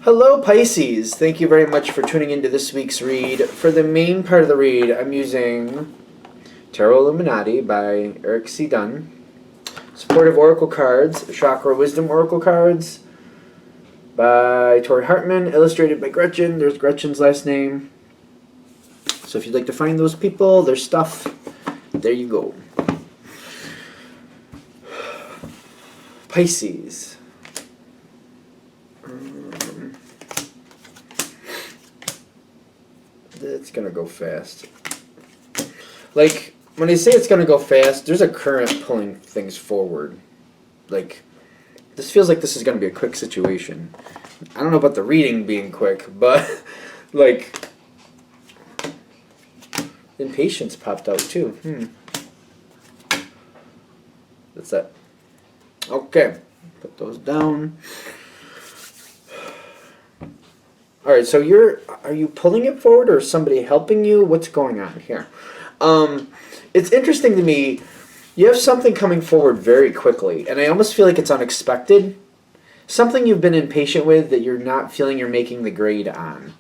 Hello, Pisces. Thank you very much for tuning into this week's read. For the main part of the read, I'm using Tarot Illuminati by Eric C. Dunn, Supportive Oracle Cards, Chakra Wisdom Oracle Cards by Tori Hartman, illustrated by Gretchen. There's Gretchen's last name. So if you'd like to find those people, their stuff, there you go. Pisces. It's gonna go fast. Like, when I say it's gonna go fast, there's a current pulling things forward. Like, this feels like this is gonna be a quick situation. I don't know about the reading being quick, but, like, impatience popped out too. What's that? Okay, put those down. Alright, so are you pulling it forward or is somebody helping you? What's going on here? It's interesting to me, you have something coming forward very quickly, and I almost feel like it's unexpected. Something you've been impatient with that you're not feeling you're making the grade on.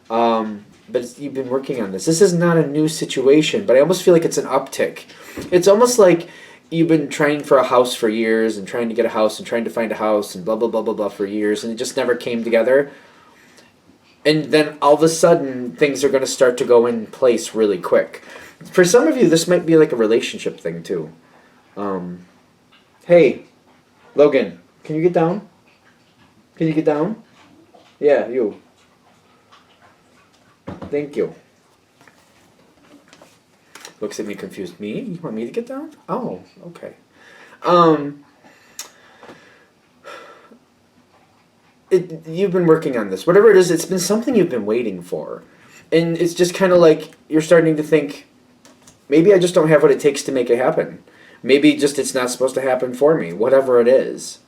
But you've been working on this. This is not a new situation, but I almost feel like it's an uptick. It's almost like you've been trying for a house for years and trying to get a house and trying to find a house and blah, blah, blah, blah, blah for years, and it just never came together. And then all of a sudden, things are going to start to go in place really quick. For some of you, this might be like a relationship thing too. Hey, Logan, can you get down? Can you get down? Yeah, you. Thank you. Looks at me confused. Me? You want me to get down? Oh, okay. You've been working on this. Whatever it is, it's been something you've been waiting for. And it's just kind of like you're starting to think, maybe I just don't have what it takes to make it happen. Maybe just it's not supposed to happen for me. Whatever it is.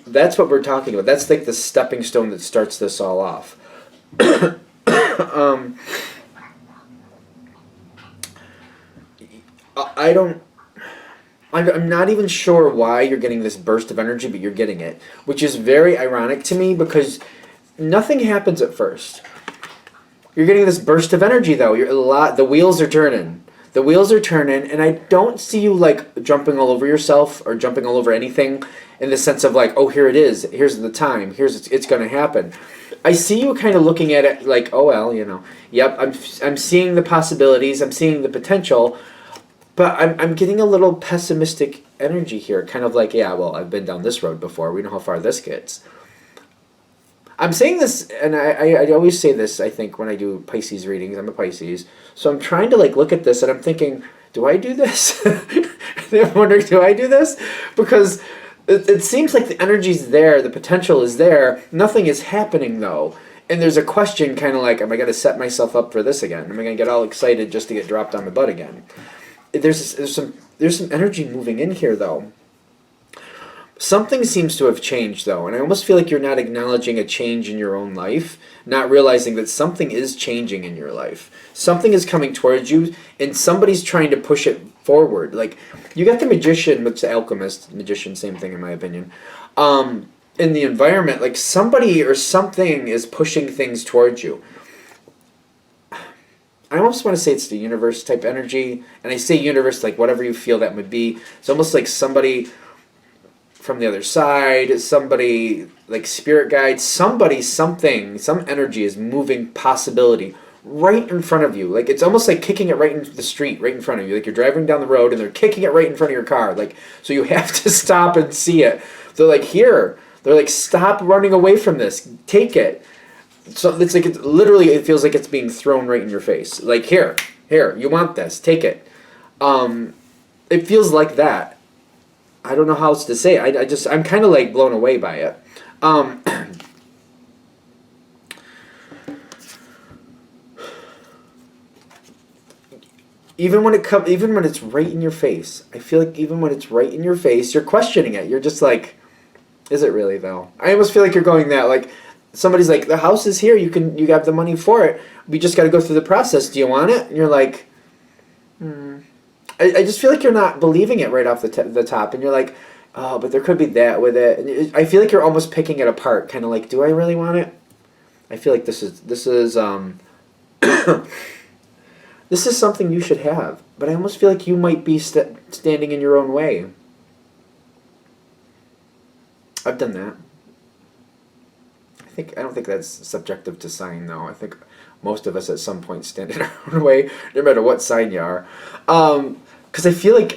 That's what we're talking about. That's like the stepping stone that starts this all off. I'm not even sure why you're getting this burst of energy, but you're getting it, which is very ironic to me because nothing happens at first. You're getting this burst of energy though. The wheels are turning. The wheels are turning, and I don't see you like jumping all over yourself or jumping all over anything in the sense of like, oh, here it is. Here's the time. It's going to happen. I see you kind of looking at it like, oh well, yep. I'm seeing the possibilities. I'm seeing the potential. But I'm getting a little pessimistic energy here, kind of like, yeah, well, I've been down this road before. We know how far this gets. I'm saying this, and I always say this, I think, when I do Pisces readings. I'm a Pisces. So I'm trying to, like, look at this, and I'm thinking, do I do this? I'm wondering, do I do this? Because it seems like the energy's there, the potential is there. Nothing is happening, though. And there's a question kind of like, am I going to set myself up for this again? Am I going to get all excited just to get dropped on the butt again? There's some energy moving in here though. Something seems to have changed though, and I almost feel like you're not acknowledging a change in your own life, not realizing that something is changing in your life. Something is coming towards you, and somebody's trying to push it forward. Like, you got the magician, which the alchemist, magician, same thing in my opinion. In the environment, like somebody or something is pushing things towards you. I almost want to say it's the universe type energy, and I say universe like whatever you feel that would be. It's almost like somebody from the other side, somebody like spirit guide, somebody, something, some energy is moving possibility right in front of you. Like it's almost like kicking it right into the street, right in front of you. Like you're driving down the road and they're kicking it right in front of your car. Like, so you have to stop and see it. They're like, here. They're like, stop running away from this. Take it. So it's like it feels like it's being thrown right in your face. Like here, you want this, take it. It feels like that. I don't know how else to say it. I'm kind of like blown away by it. Even when it's right in your face, I feel like even when it's right in your face, you're questioning it. You're just like, is it really though? I almost feel like you're going that like. Somebody's like, the house is here, you have the money for it, we just got to go through the process, do you want it? And you're like, I just feel like you're not believing it right off the top, and you're like, Oh, but there could be that with it. I feel like you're almost picking it apart, kind of like, do I really want it? I feel like this is this is something you should have, but I almost feel like you might be standing in your own way. I've done that. I don't think that's subjective to sign though. I think most of us at some point stand in our own way, no matter what sign you are. Because I feel like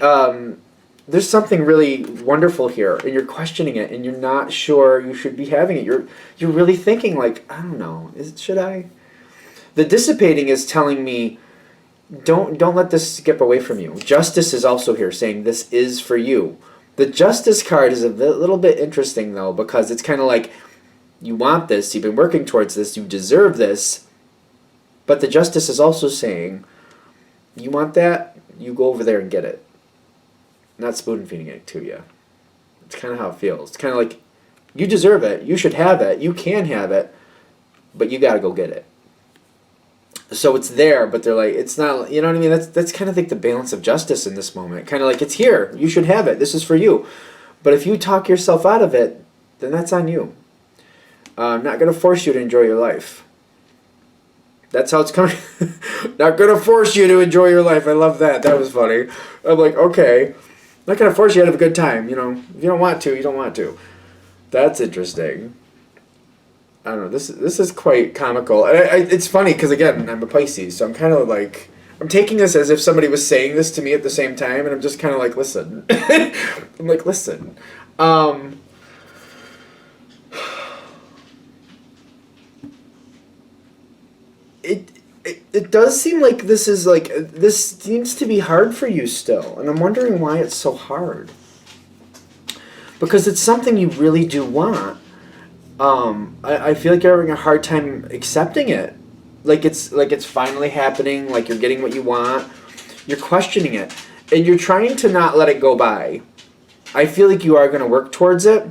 there's something really wonderful here, and you're questioning it, and you're not sure you should be having it. You're really thinking like, I don't know, should I? The dissipating is telling me, don't let this skip away from you. Justice is also here, saying this is for you. The Justice card is a little bit interesting though, because it's kind of like, you want this, you've been working towards this, you deserve this, but the Justice is also saying, you want that, you go over there and get it. Not spoon feeding it to you. It's kind of how it feels. It's kind of like, you deserve it, you should have it, you can have it, but you got to go get it. So it's there, but they're like, it's not, you know what I mean? That's kind of like the balance of justice in this moment. Kind of like, it's here, you should have it, this is for you. But if you talk yourself out of it, then that's on you. I'm not going to force you to enjoy your life. That's how it's coming. Not going to force you to enjoy your life. I love that. That was funny. I'm like, okay. Not going to force you to have a good time. You know, if you don't want to, you don't want to. That's interesting. I don't know. This is quite comical. It's funny because, again, I'm a Pisces, so I'm kind of like, I'm taking this as if somebody was saying this to me at the same time, and I'm just kind of like, listen. I'm like, listen. It does seem like this seems to be hard for you still, and I'm wondering why it's so hard. Because it's something you really do want. I feel like you're having a hard time accepting it. Like it's finally happening, like you're getting what you want. You're questioning it. And you're trying to not let it go by. I feel like you are going to work towards it,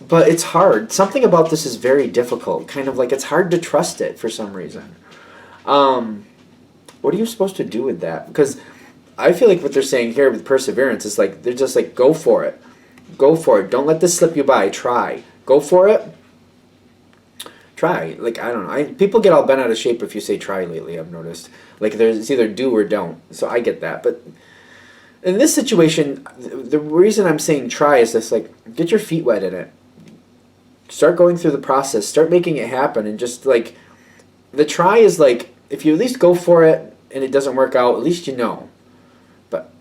but it's hard. Something about this is very difficult. Kind of like it's hard to trust it for some reason. What are you supposed to do with that? Because I feel like what they're saying here with perseverance is like, they're just like, go for it. Go for it. Don't let this slip you by. Try. Go for it. Try. Like, I don't know. People get all bent out of shape if you say try lately, I've noticed. Like, it's either do or don't. So I get that. But in this situation, the reason I'm saying try is this, like, get your feet wet in it. Start going through the process. Start making it happen. And just, like, the try is, like, if you at least go for it and it doesn't work out, at least you know. But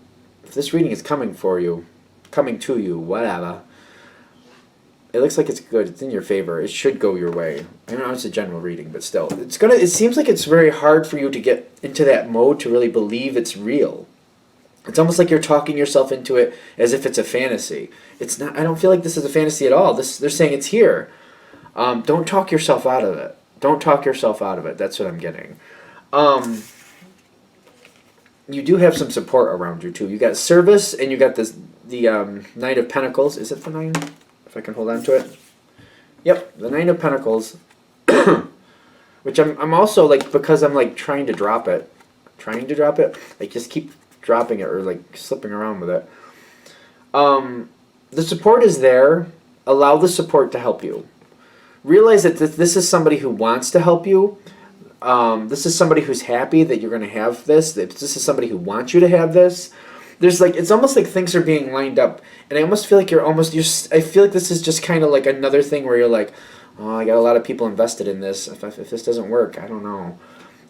if this reading is coming for you, coming to you, whatever, it looks like it's good. It's in your favor. It should go your way. I know it's a general reading, but still, it seems like it's very hard for you to get into that mode to really believe it's real. It's almost like you're talking yourself into it as if it's a fantasy. It's not. I don't feel like this is a fantasy at all. They're saying it's here. Don't talk yourself out of it. Don't talk yourself out of it. That's what I'm getting. You do have some support around you too. You got service, and you got the Knight of Pentacles. Is it the 9? If I can hold on to it. Yep, the 9 of Pentacles. Which I'm also like, because I'm like trying to drop it. Like just keep dropping it or like slipping around with it. The support is there. Allow the support to help you. Realize that this is somebody who wants to help you. This is somebody who's happy that you're going to have this. This is somebody who wants you to have this. There's like, it's almost like things are being lined up, and I almost feel like I feel like this is just kind of like another thing where you're like, oh, I got a lot of people invested in this. If this doesn't work, I don't know.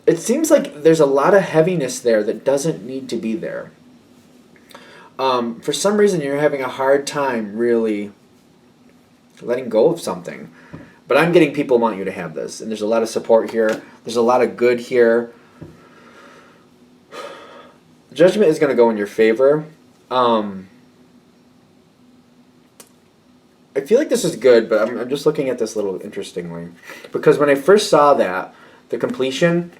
It seems like there's a lot of heaviness there that doesn't need to be there. For some reason, you're having a hard time really letting go of something. But I'm getting people want you to have this, and there's a lot of support here. There's a lot of good here. Judgment is going to go in your favor. I feel like this is good, but I'm just looking at this a little interestingly. Because when I first saw that, the completion,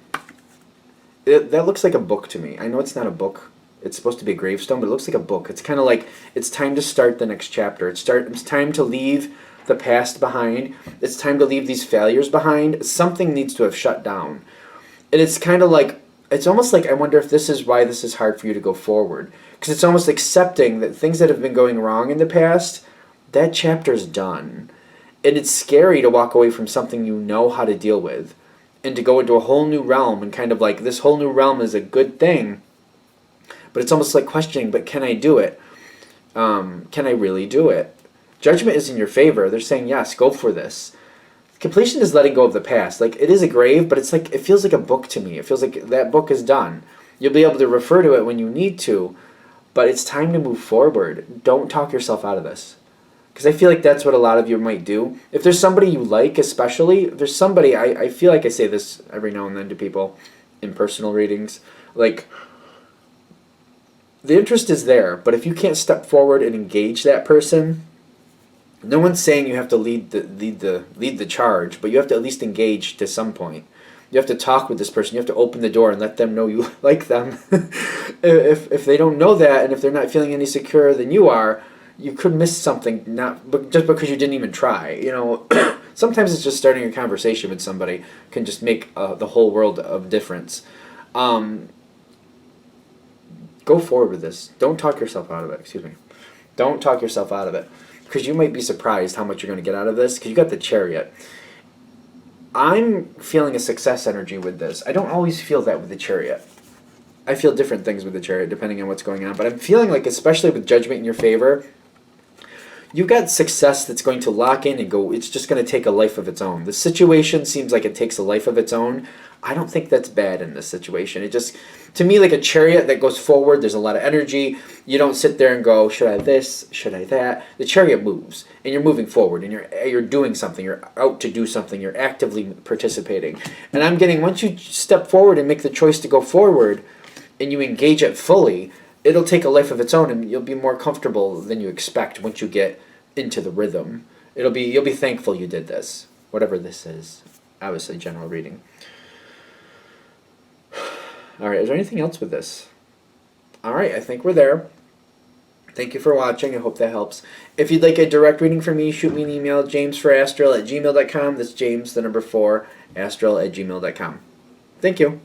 that looks like a book to me. I know it's not a book. It's supposed to be a gravestone, but it looks like a book. It's kind of like, it's time to start the next chapter. It's time to leave the past behind. It's time to leave these failures behind. Something needs to have shut down. And it's kind of like, it's almost like I wonder if this is why this is hard for you to go forward. Because it's almost accepting that things that have been going wrong in the past, that chapter's done. And it's scary to walk away from something you know how to deal with and to go into a whole new realm, and kind of like this whole new realm is a good thing. But it's almost like questioning, but can I do it? Can I really do it? Judgment is in your favor. They're saying, yes, go for this. Completion is letting go of the past. Like, it is a grave, but it's like, it feels like a book to me. It feels like that book is done. You'll be able to refer to it when you need to, but it's time to move forward. Don't talk yourself out of this. Because I feel like that's what a lot of you might do. If there's somebody you like, especially, if there's somebody, I feel like I say this every now and then to people in personal readings, like, the interest is there, but if you can't step forward and engage that person, no one's saying you have to lead the charge, but you have to at least engage to some point. You have to talk with this person. You have to open the door and let them know you like them. if they don't know that, and if they're not feeling any secure than you are, you could miss something. Just because you didn't even try. You know, sometimes it's just starting a conversation with somebody can just make the whole world of difference. Go forward with this. Don't talk yourself out of it. Excuse me. Don't talk yourself out of it. Because you might be surprised how much you're going to get out of this, because you got the Chariot. I'm feeling a success energy with this. I don't always feel that with the Chariot. I feel different things with the Chariot depending on what's going on. But I'm feeling like, especially with Judgment in your favor, you got success that's going to lock in and go, it's just going to take a life of its own. The situation seems like it takes a life of its own. I don't think that's bad in this situation. It just, to me, like a Chariot that goes forward, there's a lot of energy. You don't sit there and go, should I this, should I that? The Chariot moves, and you're moving forward, and you're doing something. You're out to do something. You're actively participating. And I'm getting, once you step forward and make the choice to go forward, and you engage it fully, it'll take a life of its own, and you'll be more comfortable than you expect once you get into the rhythm. You'll be thankful you did this, whatever this is. Obviously, general reading. All right, is there anything else with this? All right, I think we're there. Thank you for watching. I hope that helps. If you'd like a direct reading from me, shoot me an email, jamesforastral@gmail.com. That's James, the number 4, astral@gmail.com. Thank you.